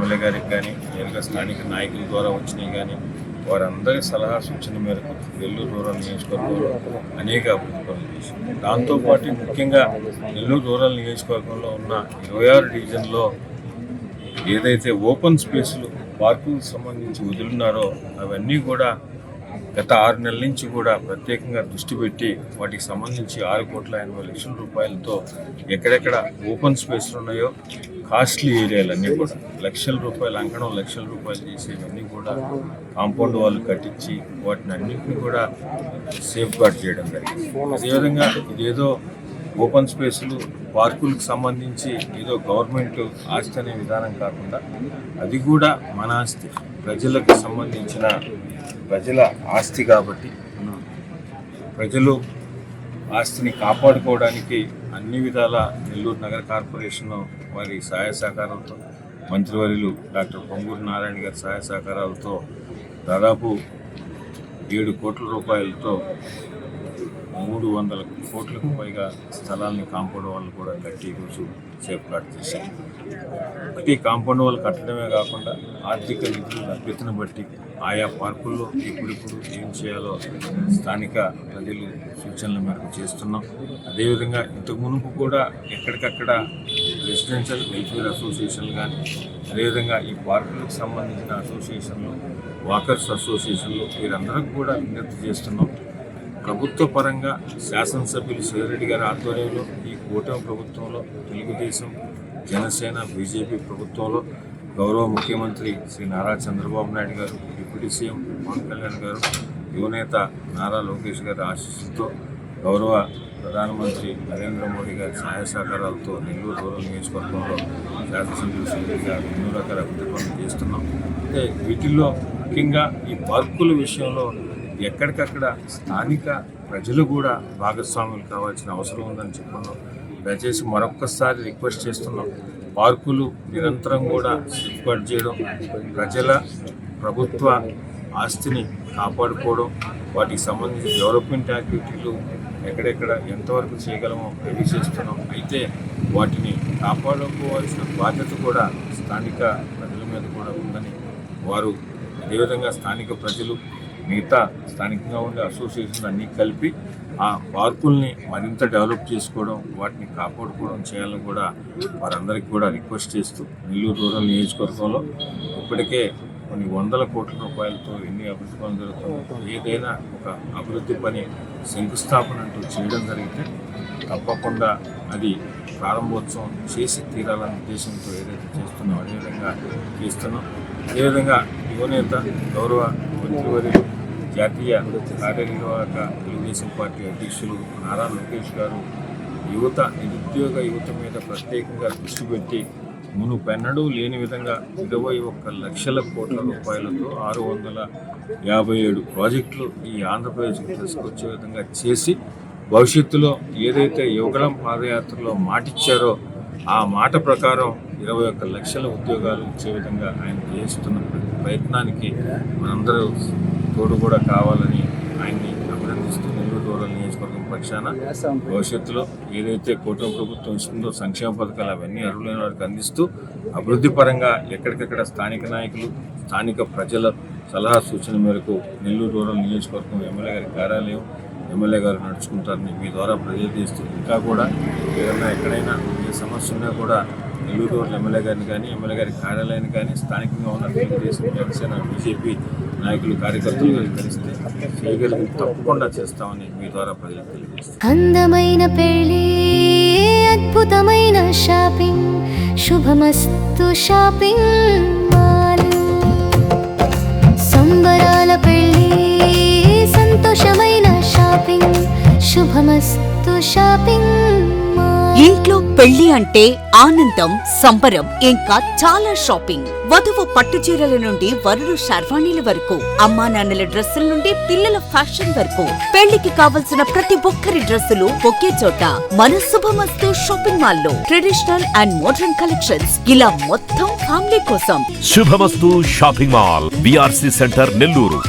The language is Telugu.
ఎమ్మెల్యే గారికి కానీ నేరుగా స్థానిక నాయకుల ద్వారా వచ్చినాయి కానీ వారందరి సలహా సూచన మేరకు నెల్లూరు రూరల్ నియోజకవర్గంలో అనేక అభివృద్ధి పనులు చేశారు. దాంతోపాటు ముఖ్యంగా నెల్లూరు రూరల్ నియోజకవర్గంలో ఉన్న 26 డివిజన్లో ఏదైతే ఓపెన్ స్పేస్లు పార్కులకు సంబంధించి వదులున్నారో అవన్నీ కూడా గత 6 నెలల నుంచి కూడా ప్రత్యేకంగా దృష్టి పెట్టి వాటికి సంబంధించి 6,80,00,000 రూపాయలతో ఎక్కడెక్కడ ఓపెన్ స్పేస్లు ఉన్నాయో కాస్ట్లీ ఏరియాలన్నీ కూడా ₹1,00,000 అంకణం ₹1,00,000 చేసేవన్నీ కూడా కాంపౌండ్ వాళ్ళు కట్టించి వాటిని అన్నింటినీ కూడా సేఫ్ గార్డ్ చేయడం జరిగింది. అదేవిధంగా ఇదేదో ఓపెన్ స్పేస్లు పార్కులకు సంబంధించి ఏదో గవర్నమెంట్ ఆస్తి అనే విధానం కాకుండా అది కూడా మన ఆస్తి, ప్రజలకు సంబంధించిన ప్రజల ఆస్తి కాబట్టి ప్రజలు ఆస్తిని కాపాడుకోవడానికి అన్ని విధాల నెల్లూరు నగర కార్పొరేషన్ వారి సహాయ సహకారాలతో మంత్రివర్యులు డాక్టర్ పొంగూరు నారాయణ గారి సహాయ సహకారాలతో దాదాపు 7 కోట్ల రూపాయలతో 300 కోట్లకు పైగా స్థలాల్ని కాంపౌండ్ వాళ్ళు కూడా కట్టి ఈరోజు సేఫ్ గార్డ్ చేశారు. ఒకటి కాంపౌండ్ వాళ్ళు కట్టడమే కాకుండా ఆర్థిక నిధుల లభ్యతను బట్టి ఆయా పార్కుల్లో ఎప్పుడిప్పుడు ఏం చేయాలో స్థానిక ప్రజలు సూచనల మేరకు చేస్తున్నాం. అదేవిధంగా ఇంతకు మునుపు కూడా ఎక్కడికక్కడ రెసిడెన్షియల్ వెల్ఫేర్ అసోసియేషన్లు కానీ అదేవిధంగా ఈ పార్కులకు సంబంధించిన అసోసియేషన్లు, వాకర్స్ అసోసియేషన్లు వీరందరికీ కూడా విజ్ఞప్తి చేస్తున్నాం. ప్రభుత్వ పరంగా శాసనసభ్యులు శివరెడ్డి గారి ఆధ్వర్యంలో ఈ కూటమి ప్రభుత్వంలో తెలుగుదేశం, జనసేన, బీజేపీ ప్రభుత్వంలో గౌరవ ముఖ్యమంత్రి శ్రీ నారా చంద్రబాబు నాయుడు గారు, డిప్యూటీ సీఎం పవన్ కళ్యాణ్ గారు, యువనేత నారా లోకేష్ గారి ఆశీస్సులతో గౌరవ ప్రధానమంత్రి నరేంద్ర మోడీ గారి సహాయ సహకారాలతో నెల్లూరు రూరల్ నియోజకవర్గంలో శాసనసభ్యులు శివరెడ్డి గారు ఎన్నో రకాల అభివృద్ధి పనులు చేస్తున్నాం. అంటే వీటిల్లో ముఖ్యంగా ఈ పార్కుల విషయంలో ఎక్కడికక్కడ స్థానిక ప్రజలు కూడా భాగస్వాములు కావాల్సిన అవసరం ఉందని చెప్పుకున్నాం. దయచేసి మరొక్కసారి రిక్వెస్ట్ చేస్తున్నాం, పార్కులు నిరంతరం కూడా సేఫ్గార్డ్ చేయడం, ప్రజల ప్రభుత్వ ఆస్తిని కాపాడుకోవడం, వాటికి సంబంధించిన డెవలప్మెంట్ యాక్టివిటీలు ఎక్కడెక్కడ ఎంతవరకు చేయగలమో అవి చేస్తున్నాం. అయితే వాటిని కాపాడుకోవాల్సిన బాధ్యత కూడా స్థానిక ప్రజల మీద కూడా ఉందని వారు, అదేవిధంగా స్థానిక ప్రజలు, మిగతా స్థానికంగా ఉండే అసోసియేషన్ అన్నీ కలిపి ఆ పార్కుల్ని మరింత డెవలప్ చేసుకోవడం, వాటిని కాపాడుకోవడం చేయాలని కూడా వారందరికీ కూడా రిక్వెస్ట్ చేస్తూ నెల్లూరు రూరల్ నియోజకవర్గంలో ఇప్పటికే కొన్ని 100 కోట్ల రూపాయలతో ఎన్ని అభివృద్ధి పనులు జరుగుతున్నాయి. ఏదైనా ఒక అభివృద్ధి పని శంకుస్థాపన అంటూ చేయడం జరిగితే తప్పకుండా అది ప్రారంభోత్సవం చేసి తీరాలనే ఉద్దేశంతో ఏదైతే చేస్తున్నామో అదేవిధంగా చేస్తున్నాం. అదేవిధంగా యువనేత గౌరవ మంత్రివర్యులు జాతీయ కార్యనిర్వాహక తెలుగుదేశం పార్టీ అధ్యక్షులు నారా లోకేష్ గారు నిరుద్యోగ యువత మీద ప్రత్యేకంగా దృష్టి పెట్టి మునుపెన్నడూ లేని విధంగా 21 లక్షల కోట్ల రూపాయలతో 657 ప్రాజెక్టులు ఈ ఆంధ్రప్రదేశ్కి తీసుకొచ్చే విధంగా చేసి భవిష్యత్తులో ఏదైతే యువగళం పాదయాత్రలో మాటిచ్చారో ఆ మాట ప్రకారం 21 లక్షల ఉద్యోగాలు ఇచ్చే విధంగా ఆయన చేస్తున్న ప్రయత్నానికి మనందరూ తోడు కూడా కావాలని ఆయన్ని అభినందిస్తూ నెల్లూరు రూరల్ నియోజకవర్గం పక్షాన భవిష్యత్తులో ఏదైతే కూటమి ప్రభుత్వం ఇస్తుందో సంక్షేమ పథకాలు అవన్నీ అర్హులైన వారికి అందిస్తూ అభివృద్ధి పరంగా ఎక్కడికక్కడ స్థానిక నాయకులు, స్థానిక ప్రజల సలహా సూచన మేరకు నెల్లూరు రూరల్ నియోజకవర్గం ఎమ్మెల్యే గారి కార్యాలయం ఎమ్మెల్యే గారు నడుచుకుంటారని మీ ద్వారా ప్రజలు ఇంకా కూడా ఏదైనా ఎక్కడైనా ఏ సమస్య ఉన్నా కూడా నెల్లూరు రూరల్ ఎమ్మెల్యే గారిని కానీ ఎమ్మెల్యే గారి కార్యాలయాన్ని కానీ స్థానికంగా ఉన్న తెలుగుదేశం, జనసేన, బీజేపీ నాయకులు, కార్యకర్తలు కలిస్తే చేయగలిగి తప్పకుండా చేస్తామని మీ ద్వారా ప్రజలకు తెలియజేస్తాం. అందమైన పెళ్లి, అద్భుతమైన షాపింగ్, శుభమస్తు షాపింగ్ మాల్. సంబరాల పెళ్లి, సంతోషమైన షాపింగ్, శుభమస్తు షాపింగ్ మాల్. ఇంట్లో పెళ్లి అంటే ఆనందం, సంబరం, ఇంకా చాలా షాపింగ్. వధువు పట్టు చీరల నుండి వరుడు శర్వాణీల వరకు, అమ్మా నాన్నల డ్రెస్సుల నుండి పిల్లల ఫ్యాషన్ వరకు, పెళ్లికి కావలసిన ప్రతి ఒక్కరి డ్రెస్సులు ఒకే చోట మన శుభమస్తు షాపింగ్ మాల్ లో. ట్రెడిషనల్ అండ్ మోడర్న్ కలెక్షన్స్, ఇలా మొత్తం ఫ్యామిలీ కోసం. శుభమస్తు shopping mall, BRC centre, Nellore.